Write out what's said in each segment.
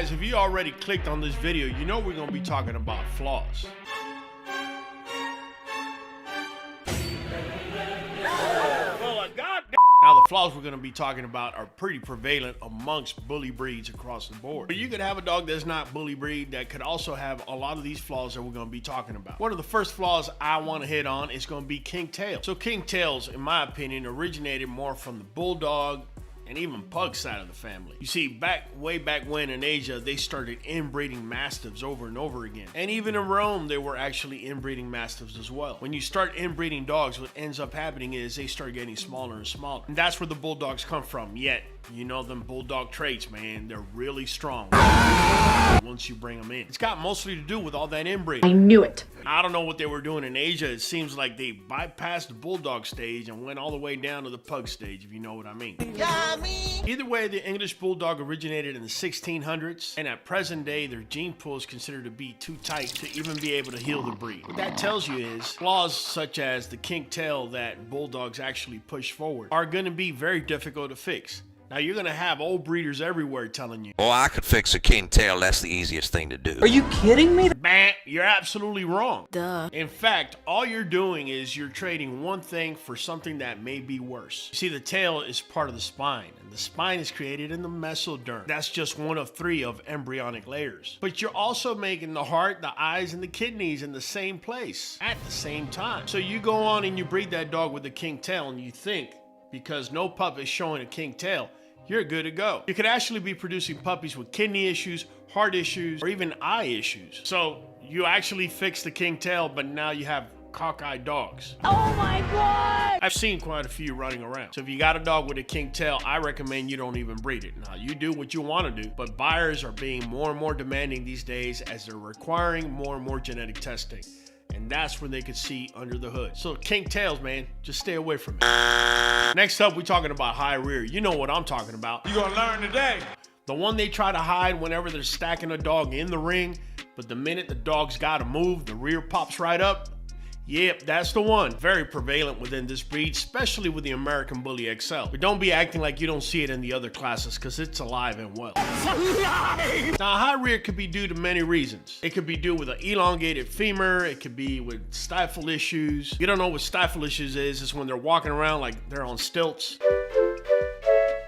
Guys, if you already clicked on this video, you know we're going to be talking about flaws. Now, the flaws we're going to be talking about are pretty prevalent amongst bully breeds across the board. But you could have a dog that's not bully breed that could also have a lot of these flaws that we're going to be talking about. One of the first flaws I want to hit on is going to be king tail. So king tails, in my opinion, originated more from the bulldog and even pug side of the family. You see, way back when in Asia, they started inbreeding mastiffs over and over again. And even in Rome, they were actually inbreeding mastiffs as well. When you start inbreeding dogs, what ends up happening is they start getting smaller and smaller. And that's where the bulldogs come from. Yet, you know them bulldog traits, man, they're really strong once you bring them in. It's got mostly to do with all that inbreeding. I knew it. I don't know what they were doing in Asia. It seems like they bypassed the bulldog stage and went all the way down to the pug stage, if you know what I mean. Either way, the English bulldog originated in the 1600s, and at present day, their gene pool is considered to be too tight to even be able to heal the breed. What that tells you is flaws such as the kink tail that bulldogs actually push forward are going to be very difficult to fix. Now, you're going to have old breeders everywhere telling you, "Oh, I could fix a king tail. That's the easiest thing to do." Are you kidding me? "Bah, you're absolutely wrong." Duh. In fact, all you're doing is you're trading one thing for something that may be worse. You see, the tail is part of the spine, and the spine is created in the mesoderm. That's just one of 3 of embryonic layers. But you're also making the heart, the eyes, and the kidneys in the same place at the same time. So you go on and you breed that dog with a king tail, and you think, because no pup is showing a king tail, you're good to go. You could actually be producing puppies with kidney issues, heart issues, or even eye issues. So you actually fix the king tail, but now you have cockeyed dogs. Oh my God! I've seen quite a few running around. So if you got a dog with a king tail, I recommend you don't even breed it. Now, you do what you want to do, but buyers are being more and more demanding these days as they're requiring more and more genetic testing. And that's where they could see under the hood. So kink tails, man, just stay away from it. Next up, we're talking about high rear. You know what I'm talking about. You gonna learn today. The one they try to hide whenever they're stacking a dog in the ring, but the minute the dog's gotta move, the rear pops right up. Yep, that's the one. Very prevalent within this breed, especially with the American Bully XL. But don't be acting like you don't see it in the other classes, because it's alive and well. Now, high rear could be due to many reasons. It could be due with an elongated femur. It could be with stifle issues. You don't know what stifle issues is. It's when they're walking around like they're on stilts.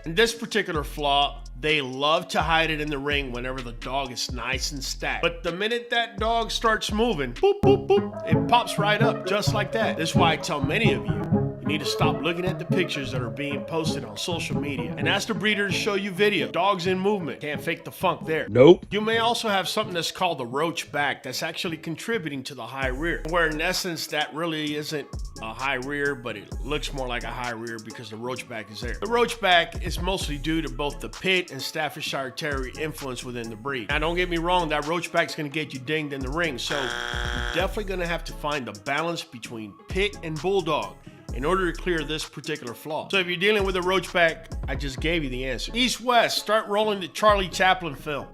In this particular flaw, they love to hide it in the ring whenever the dog is nice and stacked. But the minute that dog starts moving, boop, boop, boop, it pops right up just like that. That's why I tell many of you, you need to stop looking at the pictures that are being posted on social media and ask the breeder to show you video. Dogs in movement. Can't fake the funk there. Nope. You may also have something that's called the roach back that's actually contributing to the high rear, where in essence that really isn't a high rear, but it looks more like a high rear because the roach back is there. The roach back is mostly due to both the pit and Staffordshire Terrier influence within the breed. Now, don't get me wrong, that roach back's gonna get you dinged in the ring, so you're definitely gonna have to find the balance between pit and bulldog in order to clear this particular flaw. So if you're dealing with a roachback, I just gave you the answer. East-West, start rolling the Charlie Chaplin film.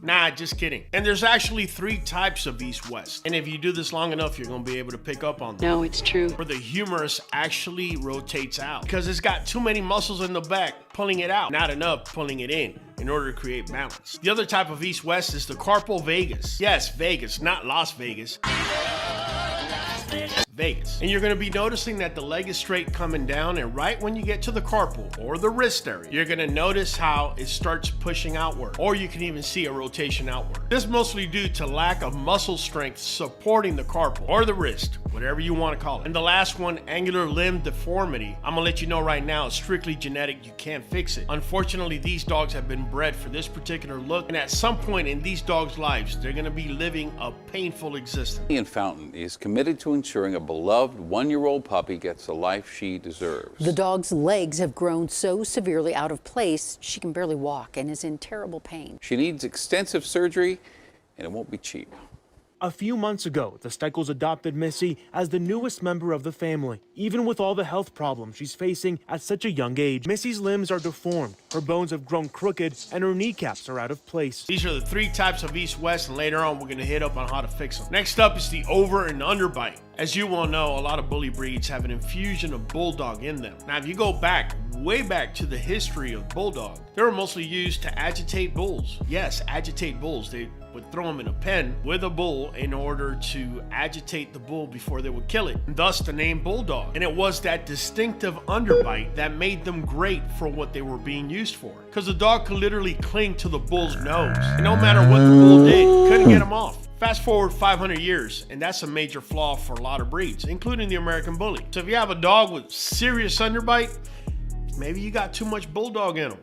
Nah, just kidding. And there's actually 3 types of East-West. And if you do this long enough, you're gonna be able to pick up on them. No, it's true. Where the humerus actually rotates out because it's got too many muscles in the back pulling it out, not enough pulling it in order to create balance. The other type of East-West is the carpal vagus. Yes, Vegas, not Las Vegas. Vegas. And you're going to be noticing that the leg is straight coming down, and right when you get to the carpal or the wrist area, you're going to notice how it starts pushing outward, or you can even see a rotation outward. This is mostly due to lack of muscle strength supporting the carpal or the wrist, whatever you want to call it. And the last one, angular limb deformity, I'm going to let you know right now, it's strictly genetic. You can't fix it. Unfortunately, these dogs have been bred for this particular look, and at some point in these dogs' lives, they're going to be living a painful existence. Ian Fountain is committed to ensuring a beloved 1-year-old puppy gets the life she deserves. The dog's legs have grown so severely out of place, she can barely walk and is in terrible pain. She needs extensive surgery, and it won't be cheap. A few months ago, the Steichels adopted Missy as the newest member of the family. Even with all the health problems she's facing at such a young age, Missy's limbs are deformed, her bones have grown crooked, and her kneecaps are out of place. These are the 3 types of East-West, and later on we're going to hit up on how to fix them. Next up is the over and underbite. As you well know, a lot of bully breeds have an infusion of bulldog in them. Now, if you go back way back to the history of bulldog. They were mostly used to agitate bulls. Yes, agitate bulls. They would throw them in a pen with a bull in order to agitate the bull before they would kill it. Thus the name bulldog. And it was that distinctive underbite that made them great for what they were being used for. Because the dog could literally cling to the bull's nose. And no matter what the bull did, couldn't get him off. Fast forward 500 years, and that's a major flaw for a lot of breeds, including the American Bully. So if you have a dog with serious underbite, maybe you got too much bulldog in him.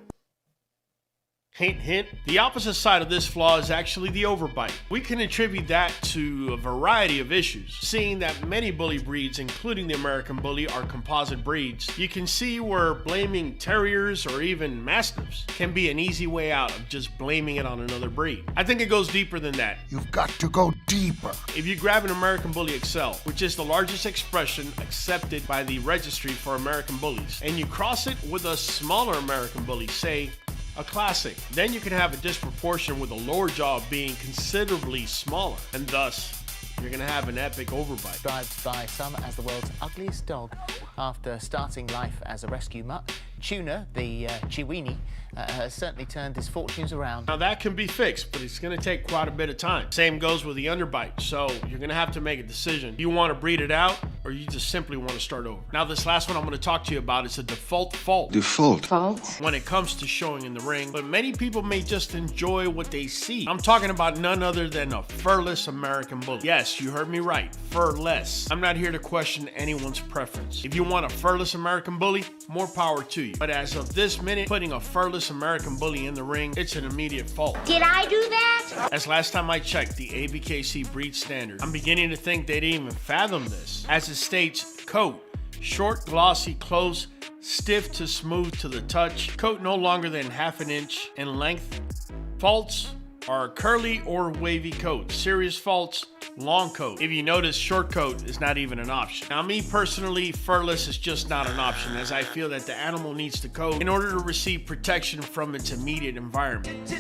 Hint, hint. The opposite side of this flaw is actually the overbite. We can attribute that to a variety of issues. Seeing that many bully breeds, including the American Bully, are composite breeds, you can see where blaming terriers or even mastiffs can be an easy way out of just blaming it on another breed. I think it goes deeper than that. You've got to go deeper. If you grab an American Bully XL, which is the largest expression accepted by the registry for American Bullies, and you cross it with a smaller American Bully, say a classic, then you can have a disproportion with the lower jaw being considerably smaller, and thus you're gonna have an epic overbite. Described by some as the world's ugliest dog after starting life as a rescue mutt, Tuna, the Chiweenie, has certainly turned his fortunes around. Now that can be fixed, but it's gonna take quite a bit of time. Same goes with the underbite, so you're gonna have to make a decision. Do you wanna breed it out, or you just simply wanna start over? Now this last one I'm gonna talk to you about is a default fault. Default. When it comes to showing in the ring, but many people may just enjoy what they see. I'm talking about none other than a furless American Bully. Yes, you heard me right, furless. I'm not here to question anyone's preference. If you want a furless American Bully, more power to you. But as of this minute, putting a furless American Bully in the ring, it's an immediate fault. Did I do that? As last time I checked the ABKC breed standard, I'm beginning to think they didn't even fathom this. As it states, coat, short, glossy, close, stiff to smooth to the touch, coat no longer than ½ an inch in length. Faults are curly or wavy coat. Serious faults, long coat. If you notice, short coat is not even an option. Now me personally, furless is just not an option, as I feel that the animal needs to coat in order to receive protection from its immediate environment.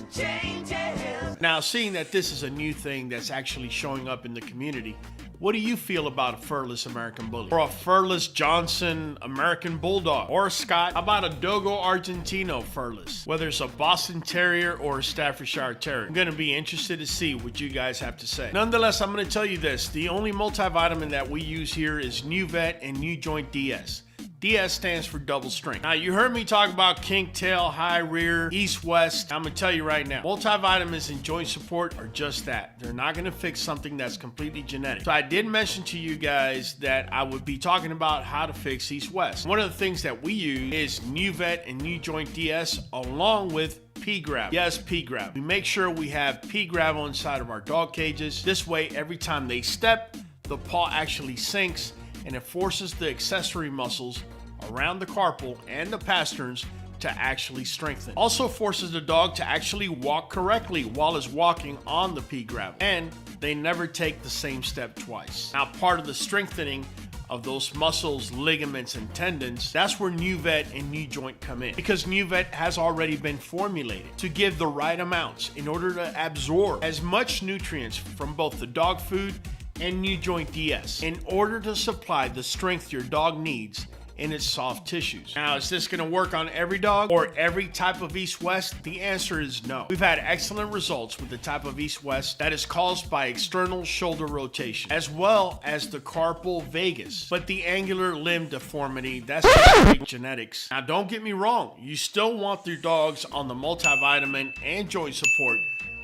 Now seeing that this is a new thing that's actually showing up in the community, what do you feel about a furless American Bully? Or a furless Johnson American Bulldog? Or a Scott? How about a Dogo Argentino furless? Whether it's a Boston Terrier or a Staffordshire Terrier. I'm gonna be interested to see what you guys have to say. Nonetheless, I'm gonna tell you this. The only multivitamin that we use here is Nuvet and New Joint DS. DS stands for double strength. Now, you heard me talk about kink tail, high rear, east-west. I'm gonna tell you right now, multivitamins and joint support are just that. They're not gonna fix something that's completely genetic. So I did mention to you guys that I would be talking about how to fix east-west. One of the things that we use is Nuvet and New Joint DS along with P-Gravel. Yes, P-Gravel. We make sure we have P-Gravel inside of our dog cages. This way, every time they step, the paw actually sinks and it forces the accessory muscles around the carpal and the pasterns to actually strengthen. Also forces the dog to actually walk correctly while it's walking on the P-Gravel. And they never take the same step twice. Now, part of the strengthening of those muscles, ligaments, and tendons, that's where Nuvet and New Joint come in. Because Nuvet has already been formulated to give the right amounts in order to absorb as much nutrients from both the dog food and New Joint DS in order to supply the strength your dog needs in its soft tissues. Now, is this gonna work on every dog or every type of east-west? The answer is no. We've had excellent results with the type of east-west that is caused by external shoulder rotation, as well as the carpal vagus. But the angular limb deformity, that's just genetics. Now, don't get me wrong. You still want your dogs on the multivitamin and joint support.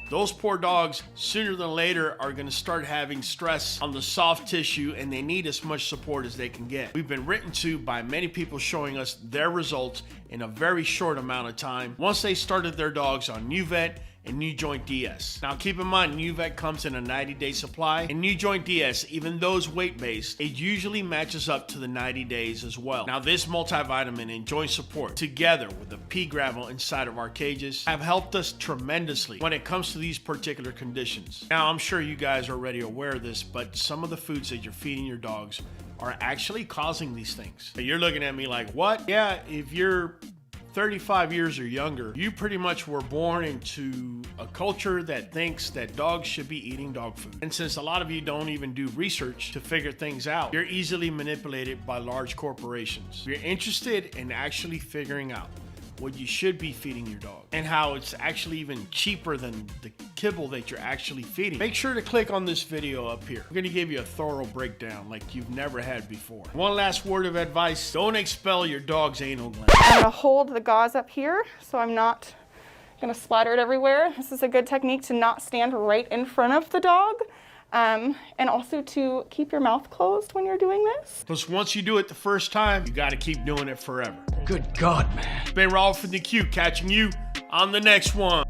Those poor dogs, sooner than later, are gonna start having stress on the soft tissue and they need as much support as they can get. We've been written to by many people showing us their results in a very short amount of time once they started their dogs on Nuvet and New Joint DS. Now keep in mind, Nuvet comes in a 90-day supply, and New Joint DS, even though it's weight-based, it usually matches up to the 90 days as well. Now this multivitamin and joint support, together with the P-Gravel inside of our cages, have helped us tremendously when it comes to these particular conditions. Now I'm sure you guys are already aware of this, but some of the foods that you're feeding your dogs are actually causing these things. You're looking at me like, what? Yeah, if you're 35 years or younger, you pretty much were born into a culture that thinks that dogs should be eating dog food. And since a lot of you don't even do research to figure things out, you're easily manipulated by large corporations. If you're interested in actually figuring out what you should be feeding your dog and how it's actually even cheaper than the kibble that you're actually feeding, make sure to click on this video up here. I'm gonna give you a thorough breakdown like you've never had before. One last word of advice: don't expel your dog's anal gland. I'm gonna hold the gauze up here so I'm not gonna splatter it everywhere. This is a good technique to not stand right in front of the dog. And also to keep your mouth closed when you're doing this. Because once you do it the first time, you gotta keep doing it forever. Good God, man. Been Raw from the Q, catching you on the next one.